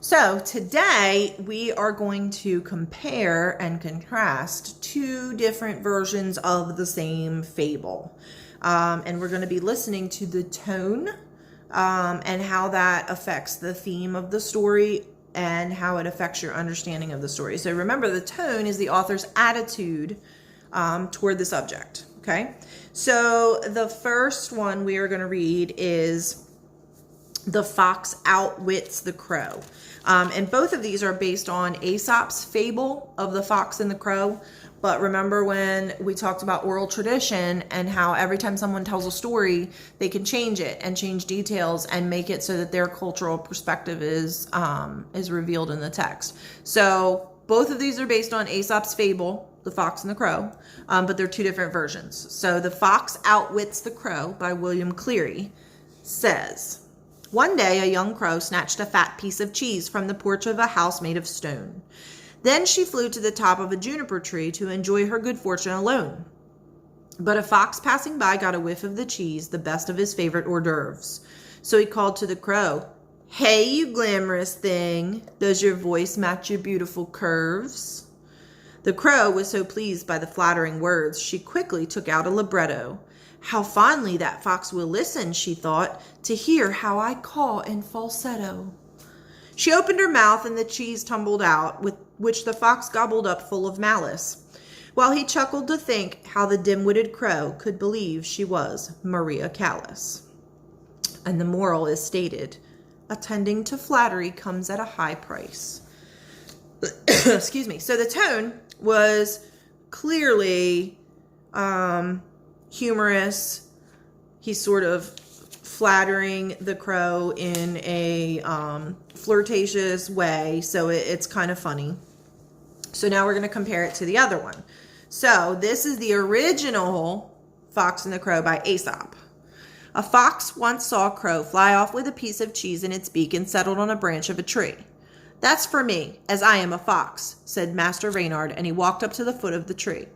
So today we are going to compare and contrast two different versions of the same fable. And we're going to be listening to the tone and how that affects the theme of the story and how it affects your understanding of the story. So remember, the tone is the author's attitude toward the subject. Okay, so the first one we are going to read is The Fox Outwits the Crow. And both of these are based on Aesop's fable of the fox and the crow. But remember when we talked about oral tradition and how every time someone tells a story, they can change it and change details and make it so that their cultural perspective is revealed in the text. So both of these are based on Aesop's fable, The Fox and the Crow, but they're two different versions. So The Fox Outwits the Crow by William Cleary says, "One day a young crow snatched a fat piece of cheese from the porch of a house made of stone. Then she flew to the top of a juniper tree to enjoy her good fortune alone. But a fox passing by got a whiff of the cheese, the best of his favorite hors d'oeuvres. So he called to the crow, 'Hey, you glamorous thing, does your voice match your beautiful curves?' The crow was so pleased by the flattering words, she quickly took out a libretto. 'How fondly that fox will listen,' she thought, 'to hear how I caw in falsetto.' She opened her mouth and the cheese tumbled out, which the fox gobbled up full of malice, while he chuckled to think how the dim-witted crow could believe she was Maria Callas." And the moral is stated, attending to flattery comes at a high price. Excuse me. So the tone was clearly humorous. He's sort of flattering the crow in a flirtatious way, so it's kind of funny. So now we're going to compare it to the other one. So this is the original Fox and the Crow by Aesop. "A fox once saw a crow fly off with a piece of cheese in its beak and settled on a branch of a tree. 'That's for me, as I am a fox,' said Master Reynard, and he walked up to the foot of the tree.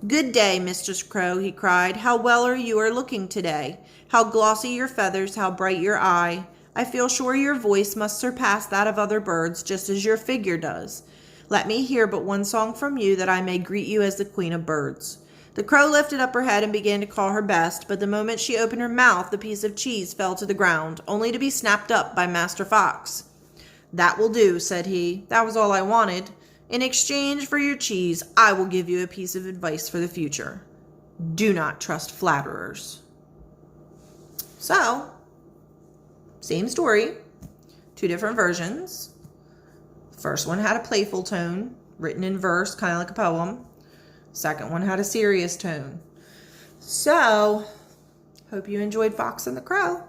'Good day, Mistress Crow,' he cried. 'How well you are looking today. How glossy your feathers, how bright your eye. I feel sure your voice must surpass that of other birds, just as your figure does. Let me hear but one song from you, that I may greet you as the queen of birds.' The crow lifted up her head and began to call her best, but the moment she opened her mouth, the piece of cheese fell to the ground, only to be snapped up by Master Fox. 'That will do,' said he. 'That was all I wanted. In exchange for your cheese, I will give you a piece of advice for the future. Do not trust flatterers.'" So, same story, two different versions. First one had a playful tone, written in verse, kind of like a poem. Second one had a serious tone. So, hope you enjoyed Fox and the Crow.